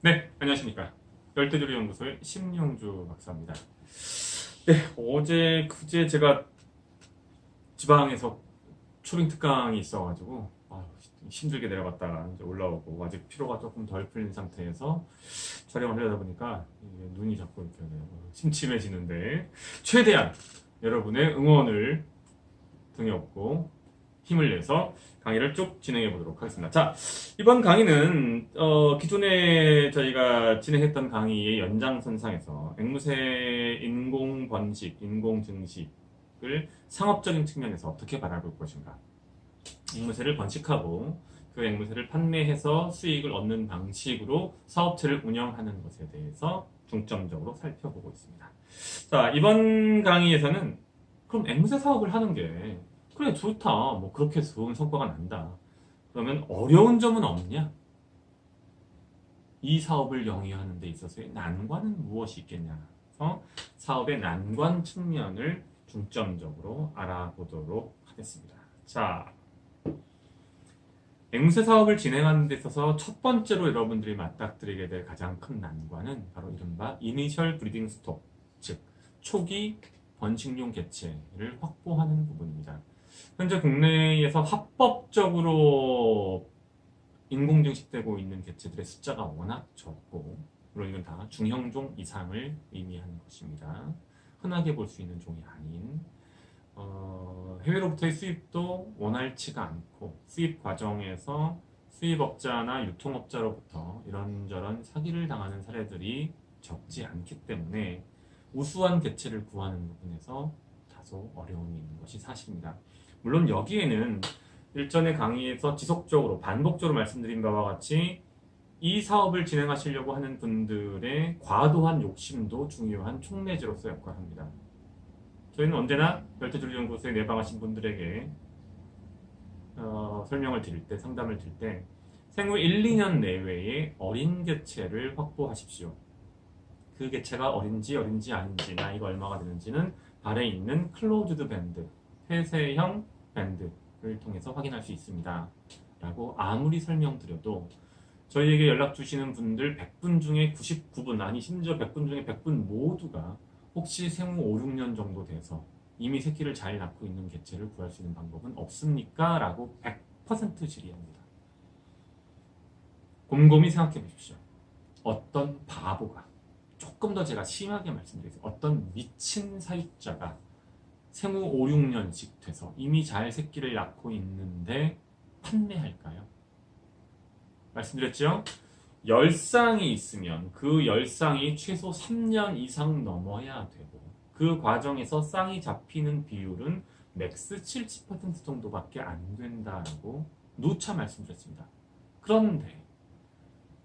네, 안녕하십니까. 열대조리연구소의 심영주 박사입니다. 네, 어제 그제 제가 지방에서 초빙 특강이 있어가지고 힘들게 내려갔다가 이제 올라오고 아직 피로가 조금 덜 풀린 상태에서 촬영을 하려다 보니까 이게 눈이 자꾸 이렇게 침침해지는데 최대한 여러분의 응원을 등에 업고 힘을 내서 강의를 쭉 진행해 보도록 하겠습니다. 자, 이번 강의는 기존에 저희가 진행했던 강의의 연장선상에서 앵무새 인공 번식, 인공 증식을 상업적인 측면에서 어떻게 바라볼 것인가, 앵무새를 번식하고 그 앵무새를 판매해서 수익을 얻는 방식으로 사업체를 운영하는 것에 대해서 중점적으로 살펴보고 있습니다. 자, 이번 강의에서는 그럼 앵무새 사업을 하는 게 그래 좋다, 뭐 그렇게 좋은 성과가 난다, 그러면 어려운 점은 없냐, 이 사업을 영위하는 데 있어서의 난관은 무엇이 있겠냐, 그래서 사업의 난관 측면을 중점적으로 알아보도록 하겠습니다. 자, 앵무새 사업을 진행하는 데 있어서 첫 번째로 여러분들이 맞닥뜨리게 될 가장 큰 난관은 바로 이른바 이니셜 브리딩 스톡, 즉 초기 번식용 개체를 확보하는 부분입니다. 현재 국내에서 합법적으로 인공증식되고 있는 개체들의 숫자가 워낙 적고, 물론 이건 다 중형종 이상을 의미하는 것입니다. 흔하게 볼 수 있는 종이 아닌, 해외로부터의 수입도 원활치가 않고, 수입 과정에서 수입업자나 유통업자로부터 이런저런 사기를 당하는 사례들이 적지 않기 때문에 우수한 개체를 구하는 부분에서 다소 어려움이 있는 것이 사실입니다. 물론 여기에는 일전의 강의에서 지속적으로 반복적으로 말씀드린 바와 같이 이 사업을 진행하시려고 하는 분들의 과도한 욕심도 중요한 촉매제로서 역할합니다. 저희는 언제나 열대조리연구소에 내방하신 분들에게 설명을 드릴 때, 상담을 드릴 때 생후 1, 2년 내외의 어린 개체를 확보하십시오. 그 개체가 어린지 아닌지, 나이가 얼마가 되는지는 발에 있는 클로즈드 밴드, 폐쇄형 밴드를 통해서 확인할 수 있습니다. 라고 아무리 설명드려도 저희에게 연락 주시는 분들 100분 중에 99분, 아니 심지어 100분 중에 100분 모두가 혹시 생후 5, 6년 정도 돼서 이미 새끼를 잘 낳고 있는 개체를 구할 수 있는 방법은 없습니까? 라고 100% 질의합니다. 곰곰이 생각해 보십시오. 어떤 바보가, 조금 더 제가 심하게 말씀드리겠습니다. 어떤 미친 사육자가 생후 5, 6년씩 돼서 이미 잘 새끼를 낳고 있는데 판매할까요? 말씀드렸죠? 열쌍이 있으면 그 열쌍이 최소 3년 이상 넘어야 되고, 그 과정에서 쌍이 잡히는 비율은 맥스 70% 정도밖에 안 된다라고 누차 말씀드렸습니다. 그런데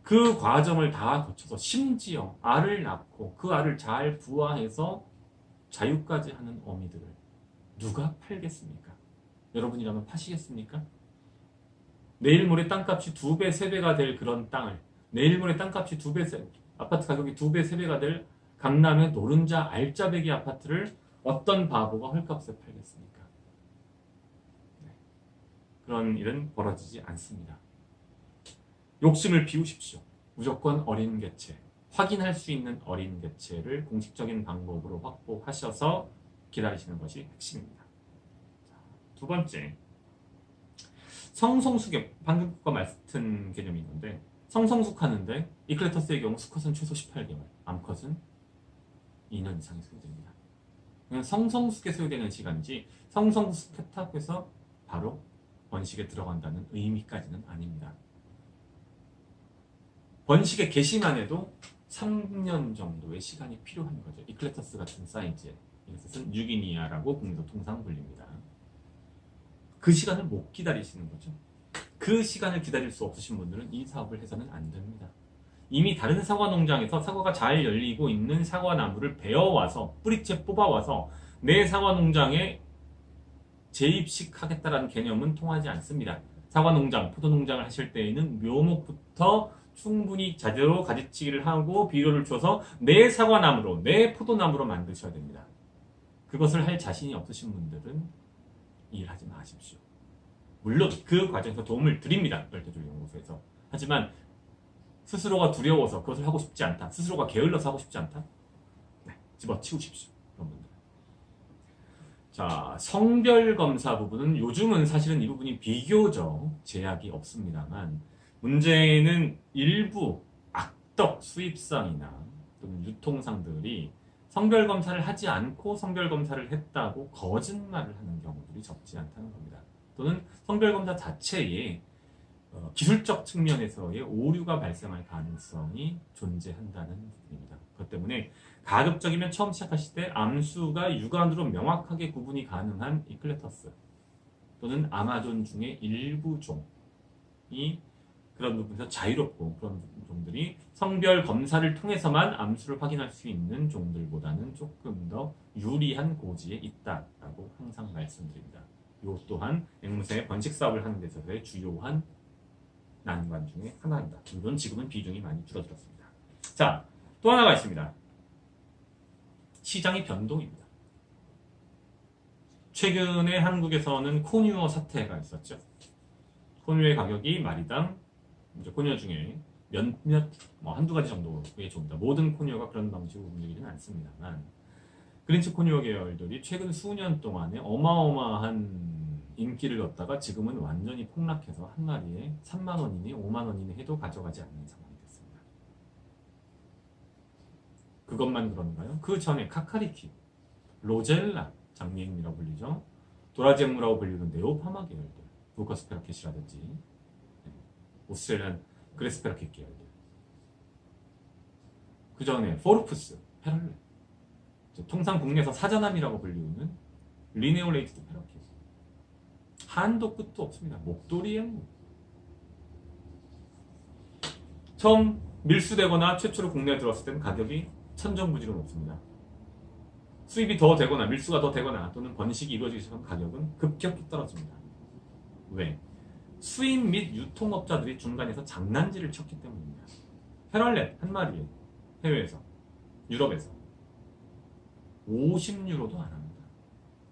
그 과정을 다 거쳐서 심지어 알을 낳고 그 알을 잘 부화해서 자유까지 하는 어미들을 누가 팔겠습니까? 여러분이라면 파시겠습니까? 내일 모레 땅값이 2배, 3배가 될 그런 땅을, 내일 모레 땅값이 2배, 아파트 가격이 2배, 3배가 될 강남의 노른자 알짜배기 아파트를 어떤 바보가 헐값에 팔겠습니까? 네. 그런 일은 벌어지지 않습니다. 욕심을 비우십시오. 무조건 어린 개체, 확인할 수 있는 어린 개체를 공식적인 방법으로 확보하셔서 기다리시는 것이 핵심입니다. 자, 두 번째, 성성숙, 방금 과 같은 개념이 있는데, 성성숙 하는데 이클레터스의 경우 수컷은 최소 18개월, 암컷은 2년 이상이 소요됩니다. 그냥 성성숙에 소요되는 시간이지 성성숙했다고 해서 바로 번식에 들어간다는 의미까지는 아닙니다. 번식의 개시만 해도 3년 정도의 시간이 필요한 거죠. 이클레터스 같은 사이즈의, 이것은 유기니아라고 국내에서 통상 불립니다. 그 시간을 못 기다리시는 거죠. 그 시간을 기다릴 수 없으신 분들은 이 사업을 해서는 안 됩니다. 이미 다른 사과 농장에서 사과가 잘 열리고 있는 사과나무를 베어와서 뿌리째 뽑아와서 내 사과 농장에 재입식하겠다라는 개념은 통하지 않습니다. 사과 농장, 포도 농장을 하실 때에는 묘목부터 충분히 제대로 가지치기를 하고 비료를 줘서 내 사과나무로, 내 포도나무로 만드셔야 됩니다. 그것을 할 자신이 없으신 분들은 일하지 마십시오. 물론 그 과정에서 도움을 드립니다. 열대조리연구소에서. 하지만 스스로가 두려워서 그것을 하고 싶지 않다. 스스로가 게을러서 하고 싶지 않다. 네, 집어치우십시오. 그런 분들. 자, 성별 검사 부분은 요즘은 사실은 이 부분이 비교적 제약이 없습니다만 문제는 일부 악덕 수입상이나 또는 유통상들이 성별 검사를 하지 않고 성별 검사를 했다고 거짓말을 하는 경우들이 적지 않다는 겁니다. 또는 성별 검사 자체에 기술적 측면에서의 오류가 발생할 가능성이 존재한다는 부분입니다. 그것 때문에 가급적이면 처음 시작하실 때 암수가 육안으로 명확하게 구분이 가능한 이클레터스 또는 아마존 중에 일부 종이 그런 부분에서 자유롭고 그런 종들이 성별 검사를 통해서만 암수를 확인할 수 있는 종들보다는 조금 더 유리한 고지에 있다라고 항상 말씀드립니다. 이 또한 앵무새 번식 사업을 하는 데 있어서의 주요한 난관 중에 하나입니다. 물론 지금은 비중이 많이 줄어들었습니다. 자, 또 하나가 있습니다. 시장의 변동입니다. 최근에 한국에서는 코뉴어 사태가 있었죠. 코뉴어의 가격이 마리당 이제 코뉴어 중에 한두 가지 정도의 종입니다. 모든 코뉴어가 그런 방식으로 움직이지는 않습니다만 그린치 코뉴어 계열들이 최근 수년 동안에 어마어마한 인기를 얻다가 지금은 완전히 폭락해서 한 마리에 3만 원이니 5만 원이니 해도 가져가지 않는 상황이 됐습니다. 그것만 그런가요? 그 전에 카카리키, 로젤라 장미앵이라고 불리죠. 도라지 앵무라고 불리는 네오파마 계열들, 부커스페라켓이라든지 오스트레일리안 그레스페라켓 계열들. 그 전에 포르푸스, 페럴레, 통상 국내에서 사자남이라고 불리우는 리네올레이트드 페라켓. 한도 끝도 없습니다. 목도리 앵무. 처음 밀수되거나 최초로 국내에 들어왔을 때는 가격이 천정부지로 높습니다. 수입이 더 되거나 밀수가 더 되거나 또는 번식이 이루어지기 시작하면 가격은 급격히 떨어집니다. 왜? 수입 및 유통업자들이 중간에서 장난질을 쳤기 때문입니다. 페럴렛 한 마리에 해외에서, 유럽에서 50유로도 안 합니다.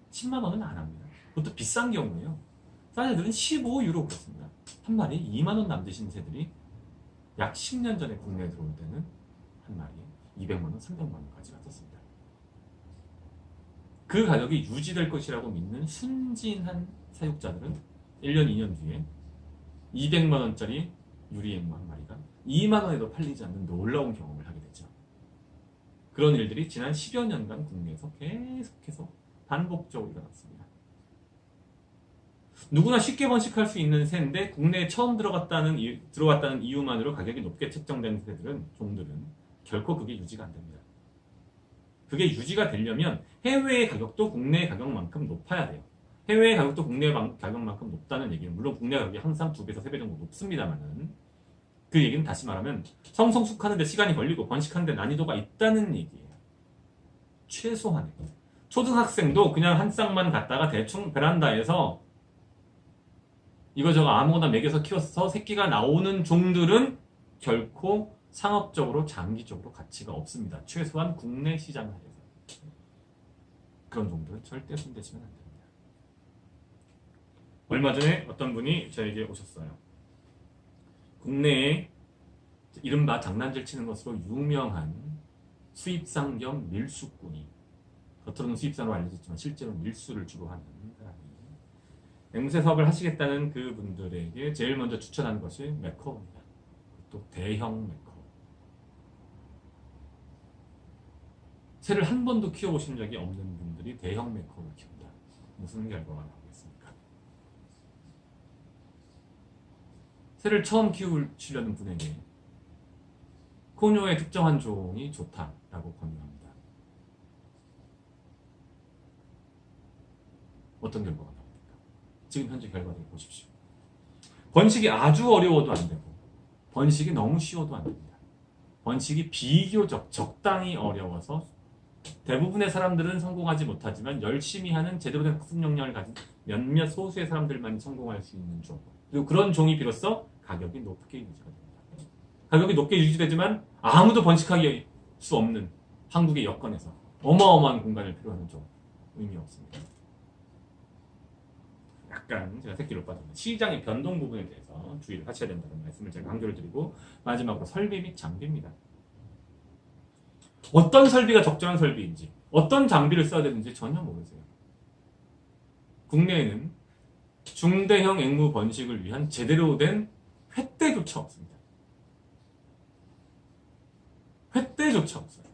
10만 원은 안 합니다. 그것도 비싼 경우에요. 싼 애들은 15유로 그렇습니다. 한 마리에 2만 원 남으신 새들이 약 10년 전에 국내에 들어올 때는 한 마리에 200만 원, 300만 원까지 갔었습니다. 그 가격이 유지될 것이라고 믿는 순진한 사육자들은 1년, 2년 뒤에 200만 원짜리 유리앵무 한 마리가 2만 원에도 팔리지 않는 놀라운 경험을 하게 됐죠. 그런 일들이 지난 10여 년간 국내에서 계속해서 반복적으로 일어났습니다. 누구나 쉽게 번식할 수 있는 새인데 국내에 처음 들어갔다는 이유만으로 가격이 높게 책정된 새들은, 종들은 결코 그게 유지가 안 됩니다. 그게 유지가 되려면 해외의 가격도 국내의 가격만큼 높아야 돼요. 해외의 가격도 국내의 가격만큼 높다는 얘기는 물론 국내 가격이 항상 2배에서 3배 정도 높습니다만은 그 얘기는 다시 말하면 성성숙하는 데 시간이 걸리고 번식하는 데 난이도가 있다는 얘기예요. 최소한의. 초등학생도 그냥 한 쌍만 갖다가 대충 베란다에서 이거저거 아무거나 먹여서 키워서 새끼가 나오는 종들은 결코 상업적으로 장기적으로 가치가 없습니다. 최소한 국내 시장 하에서. 그런 종들은 절대 손대시면 안 됩니다. 얼마 전에 어떤 분이 저에게 오셨어요. 국내에 이른바 장난질 치는 것으로 유명한 수입상 겸 밀수꾼이, 겉으로는 수입상으로 알려졌지만 실제로 밀수를 주로 하는 사람이 앵무새 사업을 하시겠다는 그분들에게 제일 먼저 추천하는 것이 매커입니다. 또 대형 매커. 새를 한 번도 키워보신 적이 없는 분들이 대형 매커를 키운다. 무슨 결과가 나오겠습니까? 새를 처음 키우시려는 분에게 코뉴어의 특정한 종이 좋다라고 권유합니다. 어떤 결과가 나옵니까? 지금 현재 결과를 보십시오. 번식이 아주 어려워도 안 되고 번식이 너무 쉬워도 안 됩니다. 번식이 비교적 적당히 어려워서 대부분의 사람들은 성공하지 못하지만 열심히 하는 제대로 된 학습 역량을 가진 몇몇 소수의 사람들만 성공할 수 있는 종. 그리고 그런 종이 비로소 가격이 높게 유지가 됩니다. 가격이 높게 유지되지만 아무도 번식하기 수 없는 한국의 여건에서 어마어마한 공간을 필요하는 종. 의미 없습니다. 약간 제가 새끼로 빠졌는데 시장의 변동 부분에 대해서 주의를 하셔야 된다는 말씀을 제가 강조를 드리고 마지막으로 설비 및 장비입니다. 어떤 설비가 적절한 설비인지 어떤 장비를 써야 되는지 전혀 모르세요. 국내에는 중대형 앵무 번식을 위한 제대로 된 횃대조차 없습니다. 횃대조차 없어요.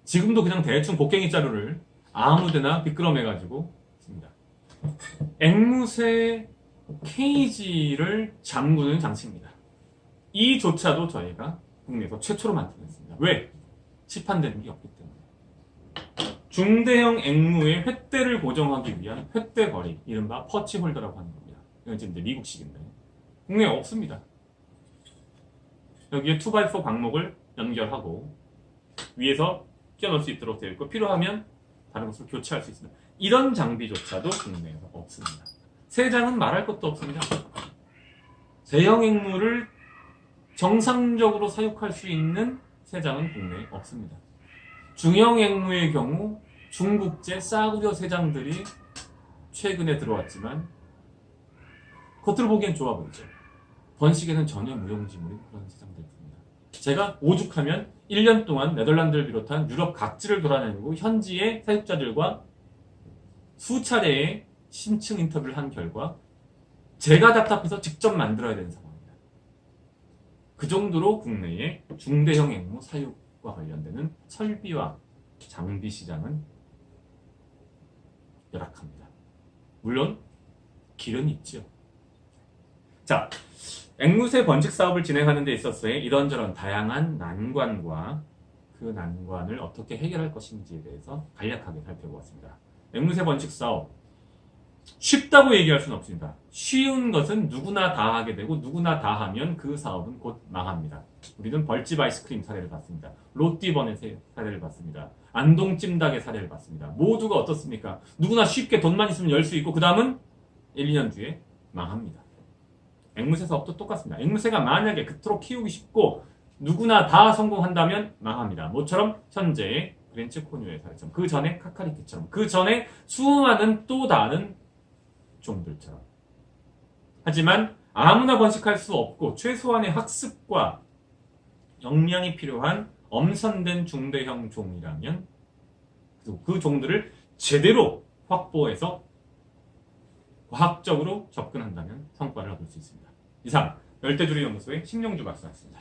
지금도 그냥 대충 곡괭이 자루를 아무데나 비끄러매가지고 씁니다. 앵무새 케이지를 잠그는 장치입니다. 이조차도 저희가 국내에서 최초로 만들어냈습니다. 왜? 시판되는 게 없기 때문에. 중대형 앵무의 횃대를 고정하기 위한 횃대거리, 이른바 퍼치 홀더라고 하는 겁니다. 이건 지금 이제 미국식인데 국내에 없습니다. 여기에 2x4 광목을 연결하고 위에서 끼워넣을 수 있도록 되어 있고 필요하면 다른 것으로 교체할 수 있습니다. 이런 장비조차도 국내에서 없습니다. 세장은 말할 것도 없습니다. 대형 앵무를 정상적으로 사육할 수 있는 세장은 국내에 없습니다. 중형 앵무의 경우 중국제 싸구려 세장들이 최근에 들어왔지만 겉으로 보기엔 좋아 보이죠. 번식에는 전혀 무용지물인 그런 세장들입니다. 제가 오죽하면 1년 동안 네덜란드를 비롯한 유럽 각지를 돌아다니고 현지의 사육자들과 수차례의 심층 인터뷰를 한 결과 제가 답답해서 직접 만들어야 되는 상황입니다. 그 정도로 국내의 중대형 앵무 사육과 관련되는 설비와 장비 시장은 열악합니다. 물론 길은 있죠. 자, 앵무새 번식 사업을 진행하는 데 있어서의 이런저런 다양한 난관과 그 난관을 어떻게 해결할 것인지에 대해서 간략하게 살펴보았습니다. 앵무새 번식 사업 쉽다고 얘기할 수는 없습니다. 쉬운 것은 누구나 다 하게 되고 누구나 다 하면 그 사업은 곧 망합니다. 우리는 벌집 아이스크림 사례를 봤습니다. 롯띠번의 사례를 봤습니다. 안동 찜닭의 사례를 봤습니다. 모두가 어떻습니까? 누구나 쉽게 돈만 있으면 열 수 있고 그 다음은 1, 2년 뒤에 망합니다. 앵무새 사업도 똑같습니다. 앵무새가 만약에 그토록 키우기 쉽고 누구나 다 성공한다면 망합니다. 모처럼 현재의 브랜치 코뉴의 사례처럼, 그 전에 카카리키처럼, 그 전에 수많은 또 다른 종들처럼. 하지만 아무나 번식할 수 없고 최소한의 학습과 역량이 필요한 엄선된 중대형 종이라면 그 종들을 제대로 확보해서 과학적으로 접근한다면 성과를 얻을 수 있습니다. 이상 열대두리 연구소의 심영주 박사였습니다.